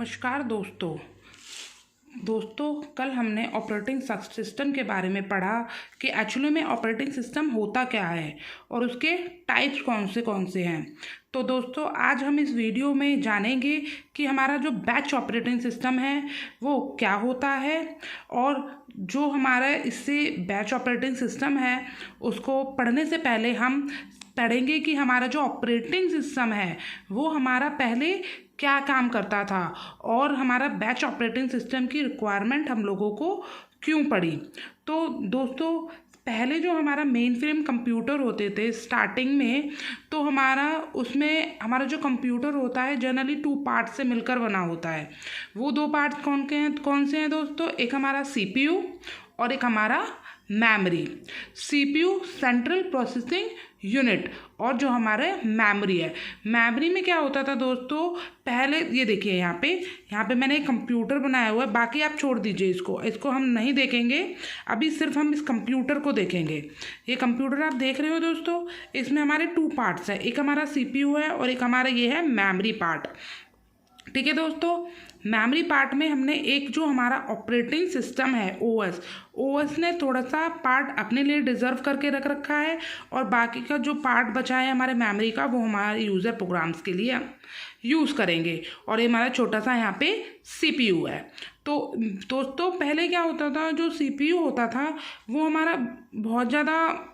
नमस्कार दोस्तों कल हमने ऑपरेटिंग सिस्टम के बारे में पढ़ा कि एक्चुअली में ऑपरेटिंग सिस्टम होता क्या है और उसके टाइप्स कौन से हैं। तो दोस्तों आज हम इस वीडियो में जानेंगे कि हमारा जो बैच ऑपरेटिंग सिस्टम है वो क्या होता है, और जो हमारा इससे बैच ऑपरेटिंग सिस्टम है उसको पढ़ने से पहले हम पढ़ेंगे कि हमारा जो ऑपरेटिंग सिस्टम है वो हमारा पहले क्या काम करता था और हमारा बैच ऑपरेटिंग सिस्टम की रिक्वायरमेंट हम लोगों को क्यों पड़ी। तो दोस्तों पहले जो हमारा मेन फ्रेम कंप्यूटर होते थे स्टार्टिंग में, तो हमारा जो कंप्यूटर होता है जनरली 2 पार्ट से मिलकर बना होता है। वो 2 पार्ट कौन से हैं दोस्तों? एक हमारा सीपीयू और एक हमारा memory. CPU central processing unit, और जो हमारे मेमोरी है, मेमोरी में क्या होता था दोस्तों? पहले ये देखिए यहाँ पे मैंने एक कंप्यूटर बनाया हुआ है, बाकी आप छोड़ दीजिए इसको हम नहीं देखेंगे, अभी सिर्फ हम इस कंप्यूटर को देखेंगे। ये कंप्यूटर आप देख रहे हो दोस्तों, इसमें हमारे 2 पार्ट्स हैं, एक हमारा सीपीयू है और एक हमारा ये है मेमोरी पार्ट। ठीक है दोस्तों, मेमोरी पार्ट में हमने एक जो हमारा ऑपरेटिंग सिस्टम है ओएस ने थोड़ा सा पार्ट अपने लिए डिजर्व करके रख रखा है, और बाकी का जो पार्ट बचा है हमारे मेमोरी का वो हमारे यूज़र प्रोग्राम्स के लिए यूज़ करेंगे। और ये हमारा छोटा सा यहाँ पे सीपीयू है। तो दोस्तों पहले क्या होता था, जो सीपीयू होता था वो हमारा बहुत ज़्यादा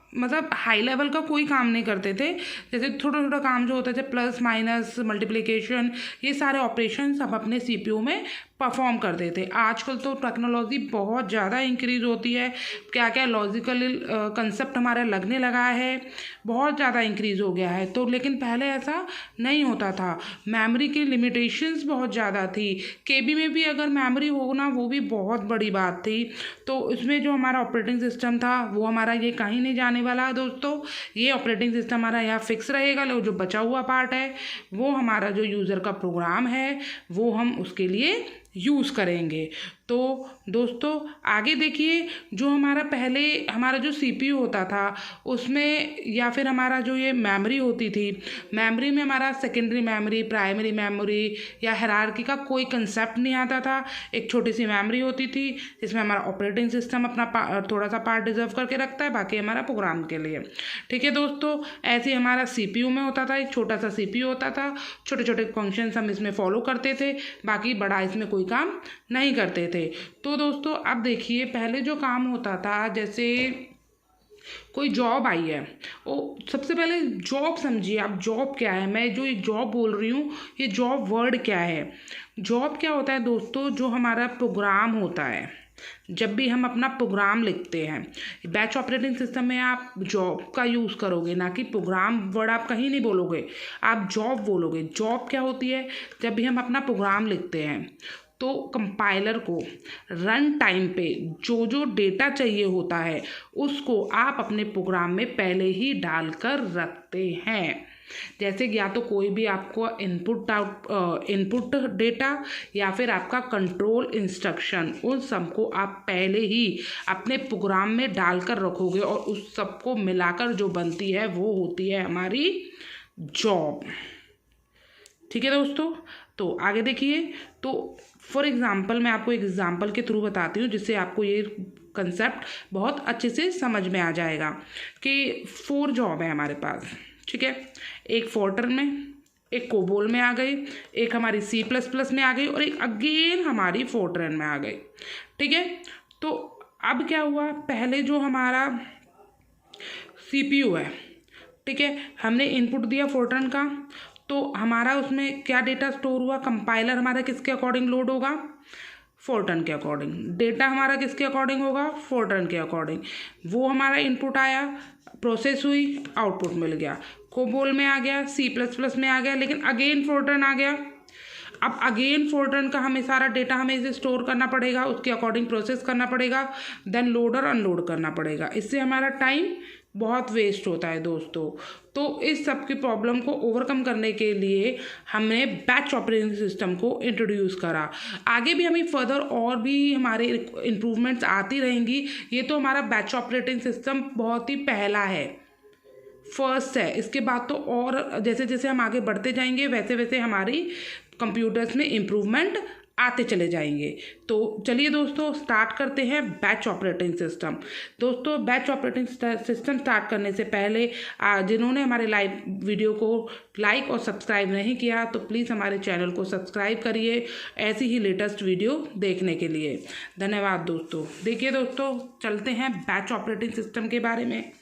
हाई लेवल का कोई काम नहीं करते थे। जैसे छोटा काम जो होता थे प्लस माइनस मल्टीप्लिकेशन, ये सारे ऑपरेशन सब अपने सीपीयू में परफॉर्म करते थे। आजकल तो टेक्नोलॉजी बहुत ज़्यादा इंक्रीज होती है, क्या क्या लॉजिकल कंसेप्ट हमारा लगने लगा है, बहुत ज़्यादा इंक्रीज हो गया है। तो लेकिन पहले ऐसा नहीं होता था, मेमोरी की लिमिटेशंस बहुत ज़्यादा थी। केबी में भी अगर मेमोरी होना वो भी बहुत बड़ी बात थी। तो उसमें जो हमारा ऑपरेटिंग सिस्टम था वो हमारा ये कहीं नहीं जाने वाला दोस्तों। ये ऑपरेटिंग सिस्टम हमारा यहाँ फिक्स रहेगा। जो बचा हुआ पार्ट है वो हमारा जो यूज़र का प्रोग्राम है वो हम उसके लिए यूज़ करेंगे। तो दोस्तों आगे देखिए, जो हमारा जो सीपीयू होता था उसमें, या फिर हमारा जो ये मेमोरी होती थी, मेमोरी में हमारा सेकेंडरी मेमोरी, प्राइमरी मेमोरी या हायरार्की का कोई कंसेप्ट नहीं आता था। एक छोटी सी मेमोरी होती थी जिसमें हमारा ऑपरेटिंग सिस्टम अपना थोड़ा सा पार्ट रिजर्व करके रखता है, बाकी हमारा प्रोग्राम के लिए। ठीक है दोस्तों, ऐसे ही हमारा सीपीयू में होता था, एक छोटा सा सीपीयू होता था, छोटे छोटे फंक्शंस हम इसमें फॉलो करते थे, बाकी बड़ा इसमें कोई काम नहीं करते थे। तो दोस्तों अब देखिए, पहले जो काम होता था, जैसे कोई जॉब आई है, वो सबसे पहले जॉब समझिए आप। जॉब क्या है? मैं जो ये जॉब बोल रही हूँ, ये जॉब वर्ड क्या है? जॉब क्या होता है दोस्तों? जो हमारा प्रोग्राम होता है, जब भी हम अपना प्रोग्राम लिखते हैं, बैच ऑपरेटिंग सिस्टम में आप जॉब का यूज़ करोगे, ना कि प्रोग्राम वर्ड आप कहीं नहीं बोलोगे, आप जॉब बोलोगे। जॉब क्या होती है? जब भी हम अपना प्रोग्राम लिखते हैं तो कंपाइलर को रन टाइम पे जो डेटा चाहिए होता है उसको आप अपने प्रोग्राम में पहले ही डालकर रखते हैं। जैसे या तो कोई भी आपको इनपुट डेटा या फिर आपका कंट्रोल इंस्ट्रक्शन, उन सबको आप पहले ही अपने प्रोग्राम में डालकर रखोगे, और उस सबको मिलाकर जो बनती है वो होती है हमारी जॉब। ठीक है दोस्तों, तो आगे देखिए। तो फॉर एग्ज़ाम्पल मैं आपको एक एग्ज़ाम्पल के थ्रू बताती हूँ जिससे आपको ये कंसेप्ट बहुत अच्छे से समझ में आ जाएगा कि 4 जॉब है हमारे पास। ठीक है, एक फोर्ट्रन में, एक कोबोल में आ गई, एक हमारी C++ में आ गई, और एक अगेन हमारी फोर्ट्रन में आ गई। ठीक है, तो अब क्या हुआ, पहले जो हमारा सीपीयू है, ठीक है, हमने इनपुट दिया फोर्ट्रन का, तो हमारा उसमें क्या डेटा स्टोर हुआ? कंपाइलर हमारा किसके अकॉर्डिंग लोड होगा? फोर्ट्रन के अकॉर्डिंग। डेटा हमारा किसके अकॉर्डिंग होगा? फोर्ट्रन के अकॉर्डिंग। वो हमारा इनपुट आया, प्रोसेस हुई, आउटपुट मिल गया, कोबोल में आ गया, C++ में आ गया, लेकिन अगेन फोर्ट्रन आ गया। अब अगेन फोर्ट्रन का हमें सारा डेटा हमें इसे स्टोर करना पड़ेगा, उसके अकॉर्डिंग प्रोसेस करना पड़ेगा, देन लोड और अनलोड करना पड़ेगा। इससे हमारा टाइम बहुत वेस्ट होता है दोस्तों। तो इस सब की प्रॉब्लम को ओवरकम करने के लिए हमने बैच ऑपरेटिंग सिस्टम को इंट्रोड्यूस करा। आगे भी हमें फर्दर और भी हमारे इम्प्रूवमेंट्स आती रहेंगी। ये तो हमारा बैच ऑपरेटिंग सिस्टम बहुत ही पहला है, फर्स्ट है। इसके बाद तो और जैसे जैसे हम आगे बढ़ते जाएंगे वैसे वैसे हमारी कंप्यूटर्स में इम्प्रूवमेंट आते चले जाएंगे। तो चलिए दोस्तों स्टार्ट करते हैं बैच ऑपरेटिंग सिस्टम। दोस्तों बैच ऑपरेटिंग सिस्टम स्टार्ट करने से पहले जिन्होंने हमारे लाइव वीडियो को लाइक और सब्सक्राइब नहीं किया तो प्लीज़ हमारे चैनल को सब्सक्राइब करिए ऐसी ही लेटेस्ट वीडियो देखने के लिए। धन्यवाद दोस्तों। देखिए दोस्तों चलते हैं बैच ऑपरेटिंग सिस्टम के बारे में।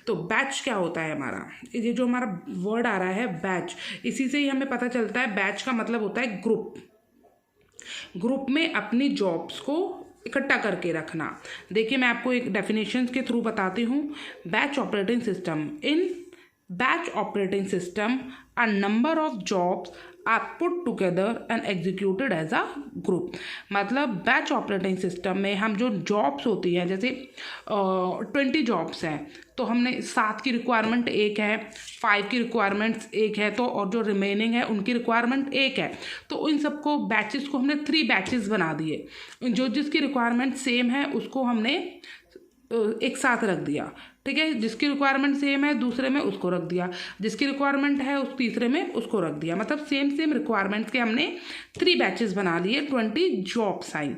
तो बैच क्या होता है हमारा, ये जो हमारा वर्ड आ रहा है बैच, इसी से ही हमें पता चलता है बैच का मतलब होता है ग्रुप। ग्रुप में अपनी जॉब्स को इकट्ठा करके रखना। देखिए मैं आपको एक डेफिनेशन के थ्रू बताती हूँ। Batch operating system, in batch operating system a number of jobs are put together and executed as a group. मतलब बैच ऑपरेटिंग सिस्टम में हम जो जॉब्स होती हैं, जैसे 20 जॉब्स हैं तो हमने 7 की रिक्वायरमेंट एक है, 5 की रिक्वायरमेंट्स एक है, तो और जो रिमेनिंग है उनकी रिक्वायरमेंट एक है। तो इन सबको बैचेस को हमने 3 बैचेस बना दिए। जो जिसकी रिक्वायरमेंट सेम है उसको हमने एक साथ रख दिया, ठीक है। जिसकी रिक्वायरमेंट सेम है दूसरे में उसको रख दिया, जिसकी रिक्वायरमेंट है उस तीसरे में उसको रख दिया। मतलब सेम रिक्वायरमेंट्स के हमने 3 बैचेस बना लिए, 20 जॉब्स आई,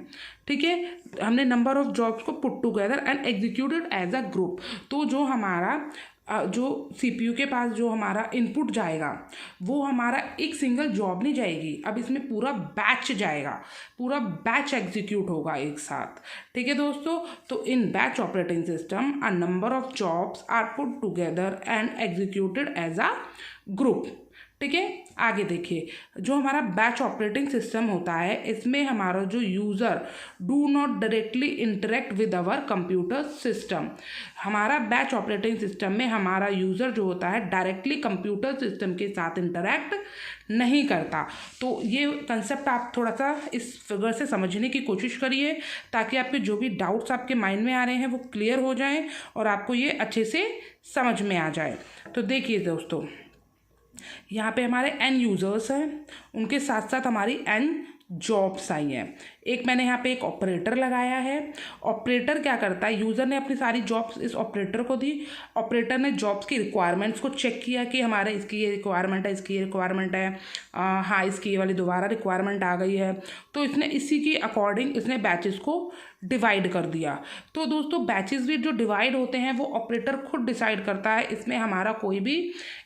ठीक है। हमने नंबर ऑफ जॉब्स को put together and executed as a group. तो जो हमारा जो सीपीयू के पास जो हमारा इनपुट जाएगा वो हमारा एक सिंगल जॉब नहीं जाएगी, अब इसमें पूरा बैच जाएगा, पूरा बैच एग्जीक्यूट होगा एक साथ, ठीक है दोस्तों। तो in batch operating system a number of jobs are put together and executed as a group, ठीक है। आगे देखिए, जो हमारा बैच ऑपरेटिंग सिस्टम होता है इसमें हमारा जो user do not directly interact with our computer system. हमारा बैच ऑपरेटिंग सिस्टम में हमारा यूज़र जो होता है डायरेक्टली कंप्यूटर सिस्टम के साथ इंटरेक्ट नहीं करता। तो ये कंसेप्ट आप थोड़ा सा इस फिगर से समझने की कोशिश करिए ताकि आपके जो भी डाउट्स आपके माइंड में आ रहे हैं वो क्लियर हो जाएं और आपको ये अच्छे से समझ में आ जाए। तो देखिए दोस्तों, यहाँ पे हमारे n यूज़र्स हैं, उनके साथ साथ हमारी n जॉब्स आई हैं। एक मैंने यहाँ पे एक ऑपरेटर लगाया है। ऑपरेटर क्या करता है, यूज़र ने अपनी सारी जॉब्स इस ऑपरेटर को दी, ऑपरेटर ने जॉब्स की रिक्वायरमेंट्स को चेक किया कि हमारे इसकी ये रिक्वायरमेंट है, इसकी ये रिक्वायरमेंट है, हाँ इसकी ये वाली दोबारा रिक्वायरमेंट आ गई है, तो इसने इसी के अकॉर्डिंग इसने बैचेस को डिवाइड कर दिया। तो दोस्तों बैचेस भी जो डिवाइड होते हैं वो ऑपरेटर खुद डिसाइड करता है, इसमें हमारा कोई भी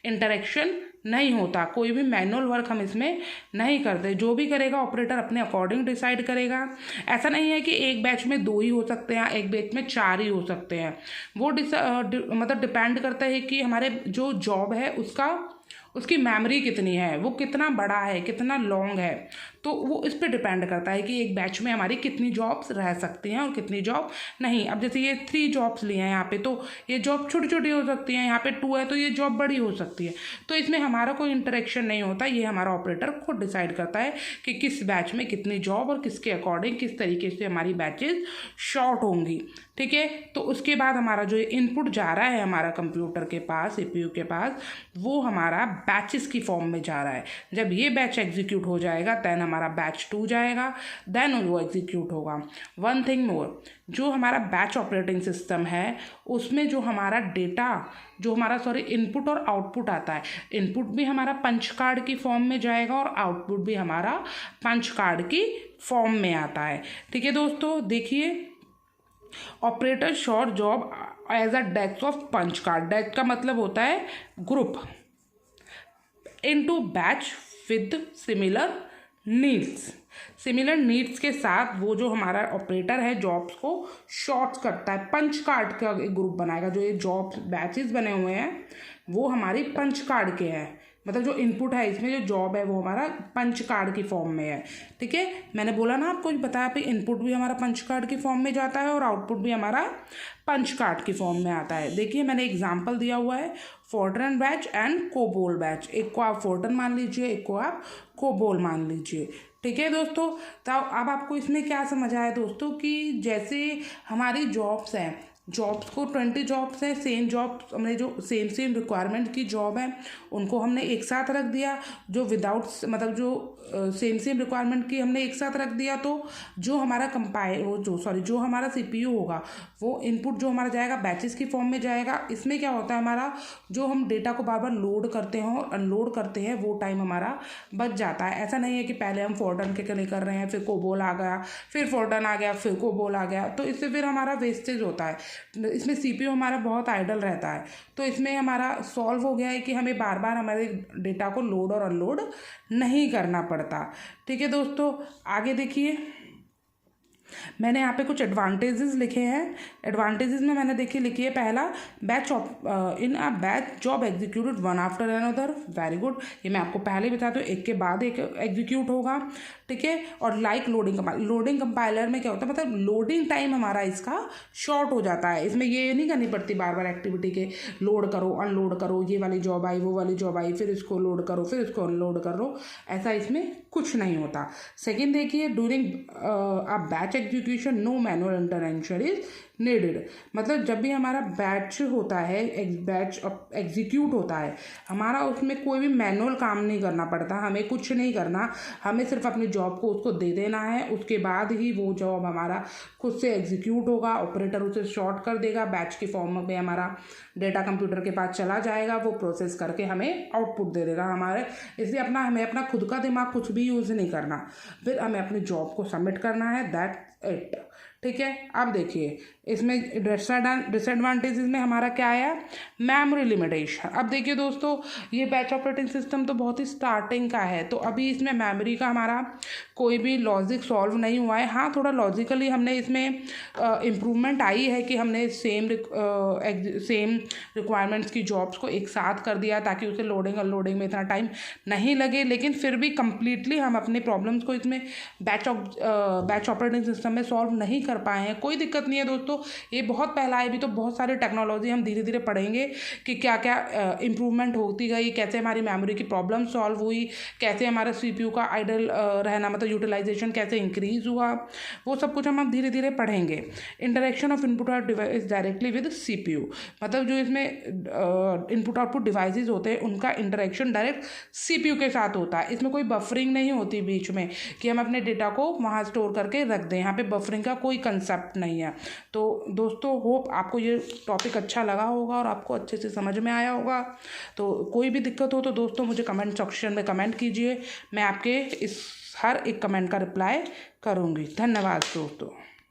इंटरेक्शन नहीं होता, कोई भी मैनुअल वर्क हम इसमें नहीं करते। जो भी करेगा ऑपरेटर अपने अकॉर्डिंग डिसाइड करेगा। ऐसा नहीं है कि एक बैच में 2 ही हो सकते हैं, एक बैच में 4 ही हो सकते हैं। वो मतलब डिपेंड करता है कि हमारे जो जॉब है उसकी मेमोरी कितनी है, वो कितना बड़ा है, कितना लॉन्ग है, तो वो इस पे डिपेंड करता है कि एक बैच में हमारी कितनी जॉब्स रह सकती हैं और कितनी जॉब नहीं। अब जैसे ये 3 जॉब्स लिए हैं यहाँ पे, तो ये जॉब छोटी छोटी हो सकती हैं, यहाँ पे 2 है तो ये जॉब बड़ी हो सकती है। तो इसमें हमारा कोई इंटरेक्शन नहीं होता, ये हमारा ऑपरेटर खुद डिसाइड करता है कि किस बैच में कितनी जॉब और किसके अकॉर्डिंग किस तरीके से हमारी बैचेज शॉर्ट होंगी, ठीक है। तो उसके बाद हमारा जो इनपुट जा रहा है हमारा कंप्यूटर के पास, सीपीयू के पास, वो हमारा बैचेस की फॉर्म में जा रहा है। जब ये बैच एग्जीक्यूट हो जाएगा देन हमारा बैच 2 जाएगा, देन वो एग्जीक्यूट होगा। वन थिंग मोर, जो हमारा बैच ऑपरेटिंग सिस्टम है उसमें जो हमारा डेटा, जो हमारा इनपुट और आउटपुट आता है, इनपुट भी हमारा पंच कार्ड की फॉर्म में जाएगा और आउटपुट भी हमारा पंच कार्ड की फॉर्म में आता है, ठीक है दोस्तों। देखिए, operator short job as a desk of punch card. Desk का मतलब होता है group into batch with similar needs. Similar needs के साथ वो जो हमारा ऑपरेटर है जॉब्स को शॉर्ट करता है, पंच कार्ड का एक ग्रुप बनाएगा। जो ये जॉब बैचेस बने हुए हैं वो हमारी पंच कार्ड के हैं, मतलब जो इनपुट है इसमें जो जॉब है वो हमारा पंच कार्ड की फॉर्म में है, ठीक है। मैंने बोला ना आपको, बताया पे इनपुट भी हमारा पंच कार्ड की फॉर्म में जाता है और आउटपुट भी हमारा पंच कार्ड की फॉर्म में आता है। देखिए मैंने एग्जांपल दिया हुआ है, Fortran batch and COBOL batch. एक को आप फोर्ट्रन मान लीजिए, एक को आप कोबोल मान लीजिए, ठीक है दोस्तों। तो अब आपको इसमें क्या समझ आया दोस्तों कि जैसे हमारी जॉब्स हैं जॉब्स को 20 जॉब्स हैं, सेम जॉब हमने जो सेम रिक्वायरमेंट की जॉब है उनको हमने एक साथ रख दिया। जो विदाउट मतलब जो सेम रिक्वायरमेंट की हमने एक साथ रख दिया, तो जो हमारा जो हमारा CPU होगा वो इनपुट जो हमारा जाएगा बैचेस की फॉर्म में जाएगा। इसमें क्या होता है, हमारा जो हम डेटा को बार बार लोड करते हैं और अनलोड करते हैं वो टाइम हमारा बच जाता है। ऐसा नहीं है कि पहले हम फोर्टन के लिए कर रहे हैं, फिर कोबोल आ गया, फिर फोर्टन आ गया, फिर कोबोल आ गया, तो इससे फिर हमारा वेस्टेज होता है। इसमें CPU हमारा बहुत आइडल रहता है। तो इसमें हमारा सॉल्व हो गया है कि हमें बार बार हमारे डेटा को लोड और अनलोड नहीं करना पड़ता। ठीक है दोस्तों, आगे देखिए, मैंने यहाँ पे कुछ एडवांटेजेस लिखे हैं। एडवांटेजेस में मैंने देखिए लिखी है, पहला in a batch job executed one after another, very good. ये मैं आपको पहले ही बता दूँ, एक के बाद एक एग्जीक्यूट होगा। ठीक है, और लाइक लोडिंग कंपाइलर में क्या होता है, मतलब लोडिंग टाइम हमारा इसका शॉर्ट हो जाता है। इसमें ये नहीं करनी पड़ती बार बार एक्टिविटी के लोड करो अनलोड करो, ये वाली जॉब आई वो वाली जॉब आई, फिर इसको लोड करो फिर इसको अनलोड करो, ऐसा इसमें कुछ नहीं होता। सेकेंड देखिए, during a batch execution no manual intervention is needed. मतलब जब भी हमारा बैच होता है, बैच एग्जीक्यूट होता है, हमारा उसमें कोई भी मैनुअल काम नहीं करना पड़ता, हमें कुछ नहीं करना, हमें सिर्फ अपनी जॉब को उसको दे देना है। उसके बाद ही वो जॉब हमारा खुद से एग्जीक्यूट होगा, ऑपरेटर उसे शॉर्ट कर देगा, बैच की फॉर्म में हमारा डेटा कंप्यूटर के पास चला जाएगा, वो प्रोसेस करके हमें आउटपुट दे देगा हमारे। इसलिए हमें अपना खुद का दिमाग कुछ भी यूज़ नहीं करना, फिर हमें अपनी जॉब को सबमिट करना है, दैट्स इट। ठीक है, अब देखिए इसमें डिसएडवांटेजेस में हमारा क्या आया, मेमोरी लिमिटेशन। अब देखिए दोस्तों, ये बैच ऑपरेटिंग सिस्टम तो बहुत ही स्टार्टिंग का है, तो अभी इसमें मेमोरी का हमारा कोई भी लॉजिक सॉल्व नहीं हुआ है। हाँ, थोड़ा लॉजिकली हमने इसमें इम्प्रूवमेंट आई है कि हमने सेम रिक्वायरमेंट्स की जॉब्स को एक साथ कर दिया ताकि उसे लोडिंग अनलोडिंग में इतना टाइम नहीं लगे, लेकिन फिर भी कम्प्लीटली हम अपने प्रॉब्लम्स को इसमें बैच ऑपरेटिंग सिस्टम में सॉल्व नहीं कर पाए हैं। कोई दिक्कत नहीं है दोस्तों, ये बहुत पहला है, भी तो बहुत सारी टेक्नोलॉजी हम धीरे धीरे पढ़ेंगे कि क्या क्या इम्प्रूवमेंट होती गई, कैसे हमारी मेमोरी की प्रॉब्लम सॉल्व हुई, कैसे हमारा CPU का आइडल रहना मतलब यूटिलाइजेशन कैसे इंक्रीज हुआ, वो सब कुछ हम धीरे धीरे पढ़ेंगे। Interaction of input out device directly with CPU, मतलब जो इसमें इनपुट आउटपुट डिवाइसेज होते हैं उनका इंटरेक्शन डायरेक्ट CPU के साथ होता है। इसमें कोई बफरिंग नहीं होती बीच में कि हम अपने डेटा को वहाँ स्टोर करके रख दें, यहाँ पे बफरिंग का कोई कंसेप्ट नहीं है। तो दोस्तों, होप आपको ये टॉपिक अच्छा लगा होगा और आपको अच्छे से समझ में आया होगा। तो कोई भी दिक्कत हो तो दोस्तों मुझे कमेंट सेक्शन में कमेंट कीजिए, मैं आपके इस हर एक कमेंट का रिप्लाई करूँगी। धन्यवाद दोस्तों।